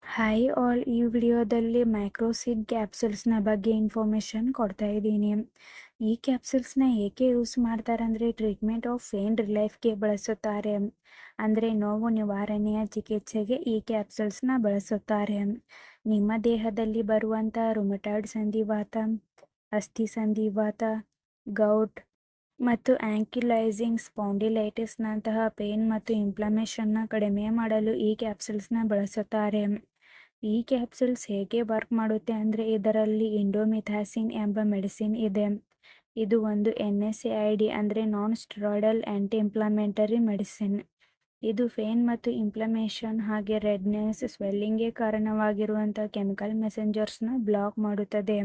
Hi all, ಈ ವಿಡಿಯೋದಲ್ಲಿ ಮೈಕ್ರೋಸಿಡ್ ಕ್ಯಾಪ್ಸೂಲ್ಸ್ನ ಬಗ್ಗೆ ಇನ್ಫಾರ್ಮೇಷನ್ ಕೊಡ್ತಾ ಇದ್ದೀನಿ. ಈ ಕ್ಯಾಪ್ಸೂಲ್ಸ್ನ ಏಕೆ ಯೂಸ್ ಮಾಡ್ತಾರೆ ಅಂದರೆ ಟ್ರೀಟ್ಮೆಂಟ್ ಆಫ್ ಪೇನ್ ರಿಲೀಫ್ಗೆ ಬಳಸುತ್ತಾರೆ. ಅಂದರೆ ನೋವು ನಿವಾರಣೆಯ ಚಿಕಿತ್ಸೆಗೆ ಈ ಕ್ಯಾಪ್ಸೂಲ್ಸ್ನ ಬಳಸುತ್ತಾರೆ. ನಿಮ್ಮ ದೇಹದಲ್ಲಿ ಬರುವಂಥ ರುಮಟಾಯ್ಡ್ ಸಂಧಿವಾತ, ಅಸ್ಥಿ ಸಂಧಿವಾತ, ಗೌಟ್ ಮತ್ತು ಆಂಕಿಲೈಸಿಂಗ್ ಸ್ಪಾಂಡಿಲೈಟಿಸ್ನಂತಹ ಪೇನ್ ಮತ್ತು ಇನ್ಫ್ಲಮೇಷನ್ನ ಕಡಿಮೆ ಮಾಡಲು ಈ ಕ್ಯಾಪ್ಸೂಲ್ಸ್ನ ಬಳಸುತ್ತಾರೆ. ಈ ಕ್ಯಾಪ್ಸೂಲ್ಸ್ ಹೇಗೆ ವರ್ಕ್ ಮಾಡುತ್ತೆ ಅಂದರೆ ಇದರಲ್ಲಿ ಇಂಡೋಮಿಥಾಸಿನ್ ಎಂಬ ಮೆಡಿಸಿನ್ ಇದೆ. ಇದು ಒಂದು NSAID ಅಂದರೆ ನಾನ್ ಸ್ಟೆರಾಯ್ಡಲ್ ಆ್ಯಂಟಿ ಇನ್ಫ್ಲಮೇಟರಿ ಮೆಡಿಸಿನ್. ಇದು ಪೇನ್ ಮತ್ತು ಇನ್ಫ್ಲಮೇಷನ್ ಹಾಗೆ ರೆಡ್ನೆಸ್, ಸ್ವೆಲ್ಲಿಂಗ್ಗೆ ಕಾರಣವಾಗಿರುವಂಥ ಕೆಮಿಕಲ್ ಮೆಸೆಂಜರ್ಸ್ನ ಬ್ಲಾಕ್ ಮಾಡುತ್ತದೆ.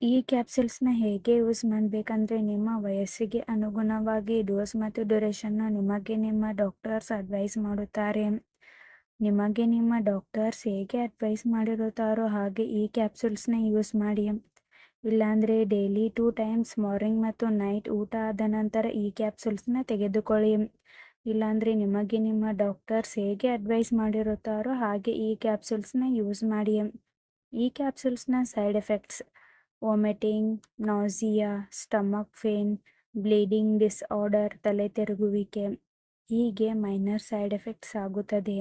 ಈ ಕ್ಯಾಪ್ಸೂಲ್ಸ್ನ ಹೇಗೆ ಯೂಸ್ ಮಾಡಬೇಕಂದ್ರೆ ನಿಮ್ಮ ವಯಸ್ಸಿಗೆ ಅನುಗುಣವಾಗಿ ಡೋಸ್ ಮತ್ತು ಡ್ಯೂರೇಷನ್ನ ನಿಮಗೆ ನಿಮ್ಮ ಡಾಕ್ಟರ್ಸ್ ಅಡ್ವೈಸ್ ಮಾಡುತ್ತಾರೆ. ನಿಮಗೆ ನಿಮ್ಮ ಡಾಕ್ಟರ್ಸ್ ಹೇಗೆ ಅಡ್ವೈಸ್ ಮಾಡಿರುತ್ತಾರೋ ಹಾಗೆ ಈ ಕ್ಯಾಪ್ಸೂಲ್ಸ್ನ ಯೂಸ್ ಮಾಡಿ. ಇಲ್ಲಾಂದರೆ ಡೈಲಿ 2 ಟೈಮ್ಸ್ ಮಾರ್ನಿಂಗ್ ಮತ್ತು ನೈಟ್ ಊಟ ಆದ ನಂತರ ಈ ಕ್ಯಾಪ್ಸೂಲ್ಸ್ನ ತೆಗೆದುಕೊಳ್ಳಿ. ಇಲ್ಲಾಂದರೆ ನಿಮಗೆ ನಿಮ್ಮ ಡಾಕ್ಟರ್ಸ್ ಹೇಗೆ ಅಡ್ವೈಸ್ ಮಾಡಿರುತ್ತಾರೋ ಹಾಗೆ ಈ ಕ್ಯಾಪ್ಸೂಲ್ಸ್ನ ಯೂಸ್ ಮಾಡಿ. ಈ ಕ್ಯಾಪ್ಸೂಲ್ಸ್ನ side effects: vomiting, nausea, stomach pain, bleeding disorder, ತಲೆ ತಿರುಗುವಿಕೆ ಹೀಗೆ ಮೈನರ್ ಸೈಡ್ ಎಫೆಕ್ಟ್ಸ್ ಆಗುತ್ತದೆ.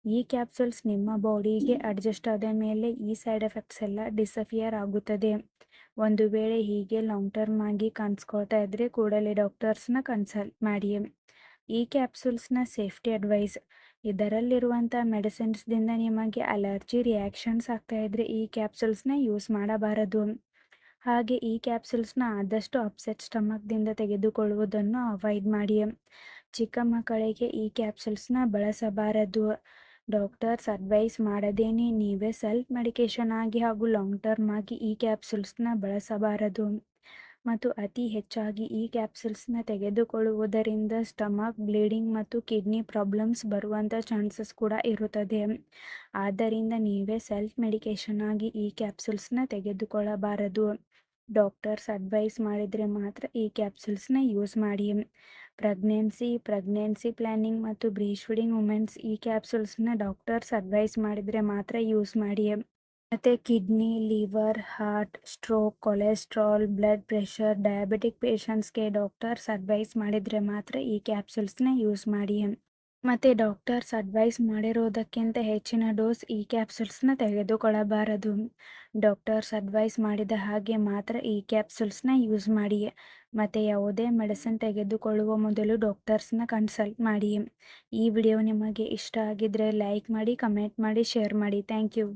ಈ ಕ್ಯಾಪ್ಸೂಲ್ಸ್ ನಿಮ್ಮ ಬಾಡಿಗೆ ಅಡ್ಜಸ್ಟ್ ಆದ ಮೇಲೆ ಈ ಸೈಡ್ ಎಫೆಕ್ಟ್ಸ್ ಎಲ್ಲ ಡಿಸಫಿಯರ್ ಆಗುತ್ತದೆ. ಒಂದು ವೇಳೆ ಹೀಗೆ ಲಾಂಗ್ ಟರ್ಮ್ ಆಗಿ ಕಾಣಿಸ್ಕೊಳ್ತಾ ಇದ್ದರೆ ಕೂಡಲೇ ಡಾಕ್ಟರ್ಸ್ನ ಕನ್ಸಲ್ಟ್ ಮಾಡಿ. ಈ ಕ್ಯಾಪ್ಸೂಲ್ಸ್ನ ಸೇಫ್ಟಿ ಅಡ್ವೈಸ್: ಇದರಲ್ಲಿರುವಂಥ ಮೆಡಿಸಿನ್ಸ್ದಿಂದ ನಿಮಗೆ ಅಲರ್ಜಿ ರಿಯಾಕ್ಷನ್ಸ್ ಆಗ್ತಾ ಇದ್ದರೆ ಈ ಕ್ಯಾಪ್ಸೂಲ್ಸ್ನ ಯೂಸ್ ಮಾಡಬಾರದು. ಹಾಗೆ ಈ ಕ್ಯಾಪ್ಸೂಲ್ಸ್ನ ಆದಷ್ಟು ಅಪ್ಸೆಟ್ ಸ್ಟಮಕ್ದಿಂದ ತೆಗೆದುಕೊಳ್ಳುವುದನ್ನು ಅವಾಯ್ಡ್ ಮಾಡಿ. ಚಿಕ್ಕ ಮಕ್ಕಳಿಗೆ ಈ ಕ್ಯಾಪ್ಸೂಲ್ಸ್ನ ಬಳಸಬಾರದು. ಡಾಕ್ಟರ್ಸ್ ಅಡ್ವೈಸ್ ಮಾಡದೇನೆ ನೀವೇ ಸೆಲ್ಫ್ ಮೆಡಿಕೇಷನ್ ಆಗಿ ಹಾಗೂ ಲಾಂಗ್ ಟರ್ಮ್ ಆಗಿ ಈ ಕ್ಯಾಪ್ಸೂಲ್ಸ್ನ ಬಳಸಬಾರದು. ಮತ್ತು ಅತಿ ಹೆಚ್ಚಾಗಿ ಈ ಕ್ಯಾಪ್ಸೂಲ್ಸ್ನ ತೆಗೆದುಕೊಳ್ಳುವುದರಿಂದ ಸ್ಟಮಕ್ ಬ್ಲೀಡಿಂಗ್ ಮತ್ತು ಕಿಡ್ನಿ ಪ್ರಾಬ್ಲಮ್ಸ್ ಬರುವಂಥ ಚಾನ್ಸಸ್ ಕೂಡ ಇರುತ್ತದೆ. ಆದ್ದರಿಂದ ನೀವೇ ಸೆಲ್ಫ್ ಮೆಡಿಕೇಷನ್ ಆಗಿ ಈ ಕ್ಯಾಪ್ಸೂಲ್ಸ್ನ ತೆಗೆದುಕೊಳ್ಳಬಾರದು. ಡಾಕ್ಟರ್ಸ್ ಅಡ್ವೈಸ್ ಮಾಡಿದರೆ ಮಾತ್ರ ಈ ಕ್ಯಾಪ್ಸೂಲ್ಸ್ನ ಯೂಸ್ ಮಾಡಿ. ಪ್ರೆಗ್ನೆನ್ಸಿ ಪ್ಲ್ಯಾನಿಂಗ್ ಮತ್ತು ಬ್ರೀಸ್ಟ್ ಫೀಡಿಂಗ್ ವುಮೆನ್ಸ್ ಈ ಕ್ಯಾಪ್ಸೂಲ್ಸ್ನ ಡಾಕ್ಟರ್ಸ್ ಅಡ್ವೈಸ್ ಮಾಡಿದರೆ ಮಾತ್ರ ಯೂಸ್ ಮಾಡಿ. ಮತ್ತು kidney, liver, heart, stroke, cholesterol, blood pressure, diabetic ಪೇಷಂಟ್ಸ್ಗೆ ಡಾಕ್ಟರ್ಸ್ ಅಡ್ವೈಸ್ ಮಾಡಿದರೆ ಮಾತ್ರ ಈ ಕ್ಯಾಪ್ಸೂಲ್ಸ್ನ ಯೂಸ್ ಮಾಡಿ. ಮತ್ತು ಡಾಕ್ಟರ್ಸ್ ಅಡ್ವೈಸ್ ಮಾಡಿರೋದಕ್ಕಿಂತ ಹೆಚ್ಚಿನ ಡೋಸ್ ಈ ಕ್ಯಾಪ್ಸೂಲ್ಸ್ನ ತೆಗೆದುಕೊಳ್ಳಬಾರದು. ಡಾಕ್ಟರ್ಸ್ ಅಡ್ವೈಸ್ ಮಾಡಿದ ಹಾಗೆ ಮಾತ್ರ ಈ ಕ್ಯಾಪ್ಸೂಲ್ಸ್ನ ಯೂಸ್ ಮಾಡಿ. ಮತ್ತು ಯಾವುದೇ ಮೆಡಿಸಿನ್ ತೆಗೆದುಕೊಳ್ಳುವ ಮೊದಲು ಡಾಕ್ಟರ್ಸ್ನ ಕನ್ಸಲ್ಟ್ ಮಾಡಿ. ಈ ವಿಡಿಯೋ ನಿಮಗೆ ಇಷ್ಟ ಆಗಿದ್ದರೆ ಲೈಕ್ ಮಾಡಿ, ಕಮೆಂಟ್ ಮಾಡಿ, ಶೇರ್ ಮಾಡಿ. Thank you.